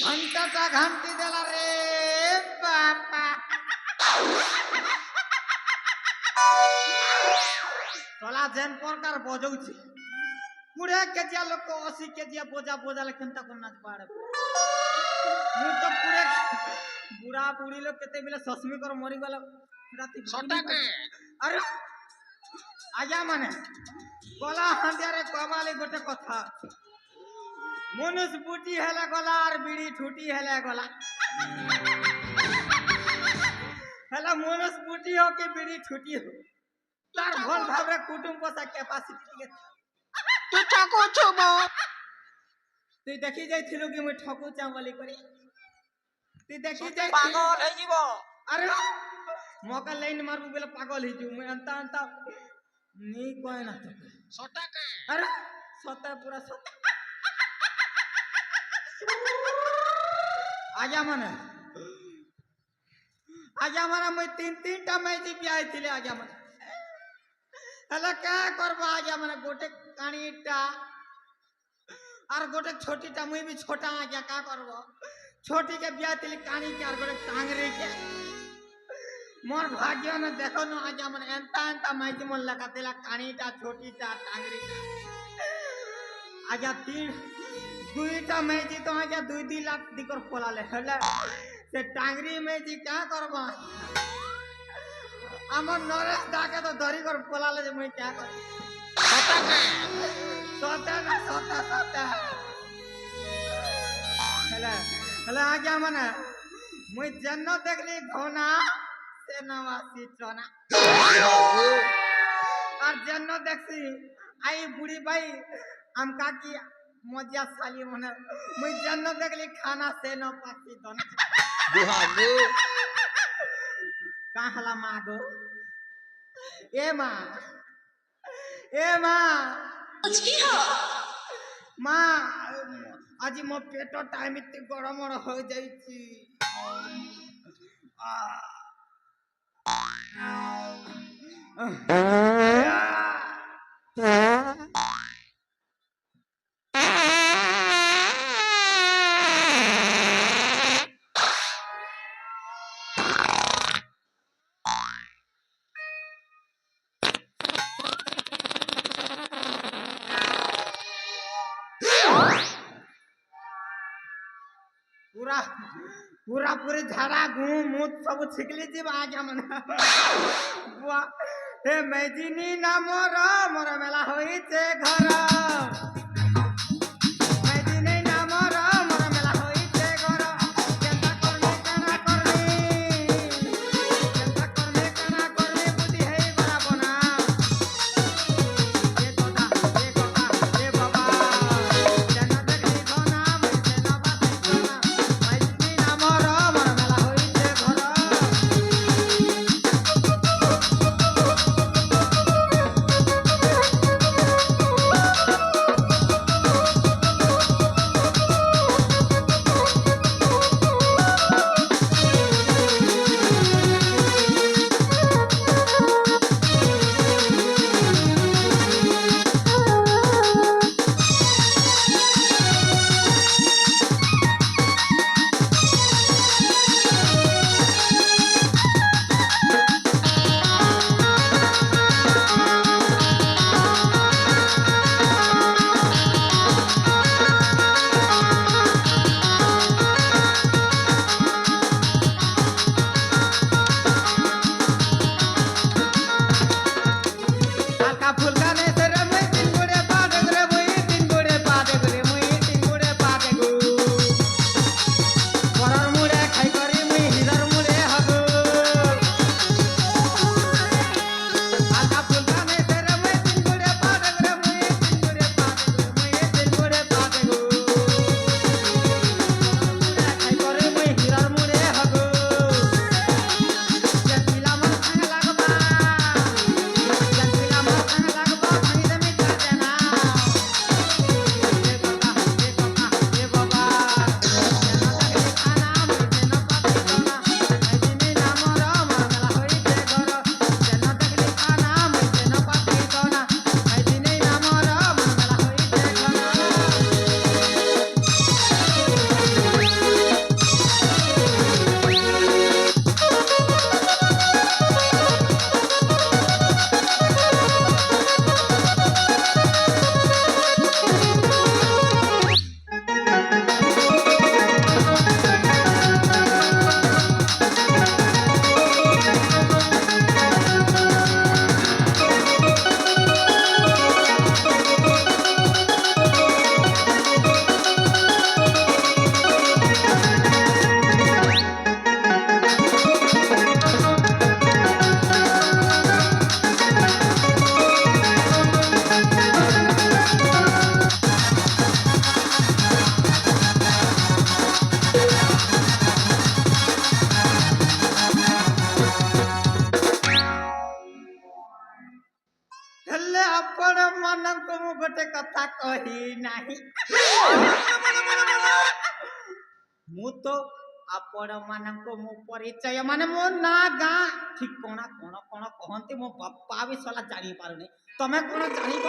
ঘন্টাটা ঘান্টি দেলা রে বাপা তোলা যেন প্রকার বজাউছি 20 কেজিয়া লোক 80 কেজিয়া বোঝা বোঝালে কেনতা কোন নাচ পাড়ে ମୁଁ ତ ପୁରା ବୁଢା ବୁଢୀ ଲୋକ କେତେ ବେଲେ ସସ୍ମି କର ମରି ଗଲା ରାତି ଆରେ ଆଜ୍ଞା ମାନେ ଗଲା ହାଣ୍ଡିଆରେ କବାଲି ଗୋଟେ କଥା মনুষ বুটি হেলে গলা আর বিড়ি ঠুটি হেলে গলা হেলে মনুষ বুটি হোক কি বিড়ি ঠুটি হোক তার ভাল ভাবে কুটুম পোষা ক্যাপাসিটি টিকে তুই ঠকুছু মো তুই দেখি যাইছিলু কি মই ঠকুচা বলি করি তুই দেখি যাই পাগল হই যাব আরে মকা লাইন মারবু বেলে পাগল হই যাও মই अंता अंता নি কয় না তো সটা কে আরে সতা পুরা সতা आजा माने मैं 3-3टा मैच बियाइथिले आजा माने हला का करबो आजा माने गोटे काणीटा और गोटे छोटीटा मुई भी छोटा आजा का करबो छोटी के बियाइथिले काणी के और गोटे टांगरे के मोर भाग्य न देखो न आजा माने एंता मैच मन लगातेला काणीटा छोटीटा टांगरीटा आजा 2टा मैच तो आजा 2 लाख दिकर पोलाले हला से टांगरी मैच क्या करबा हमर नरेश दाके तो धरी कर पोलाले जे मैं क्या कर सता हला आजा मने मैं जन्नो देखली घोना से नवासी चना और जन्नो देखसी आई बुढ़ी भाई हम का की मजा साली मने मैं जन्नो देखली खाना से न पाती दन दुहागो का हला मागो ए मां कुछ की हो मां आज मो पेट टाइम इते गरम हो जाई छी पूरा पूरी झाड़ा घूम मुत सब छिकली जीव आजा मन बुआ हे मैजिनी ना मोर मेला होई छे घर मैजिनी ना मोर मेला होई छे घर केनता करनी केना करनी बुद्धि है बड़ा बना ए कोदा ए बाबा जन्नत देखली घना मुझे ना बात करना मैजिनी ना मोर मेला होई छे घर ହେଲେ ଆପଣ ମାନଙ୍କୁ ମୁଁ ଗୋଟେ କଥା କହି ନାହିଁ ମୁଁ ତ ଆପଣ ମାନଙ୍କୁ ମୁଁ ପରିଚୟ ମାନେ ମୋ ନା ଗାଁ ଠିକଣା କଣ କଣ କହନ୍ତି ମୋ ବାପା ବି ସଲା ଜାଣି ପାରୁନି ତମେ କଣ ଜାଣିବ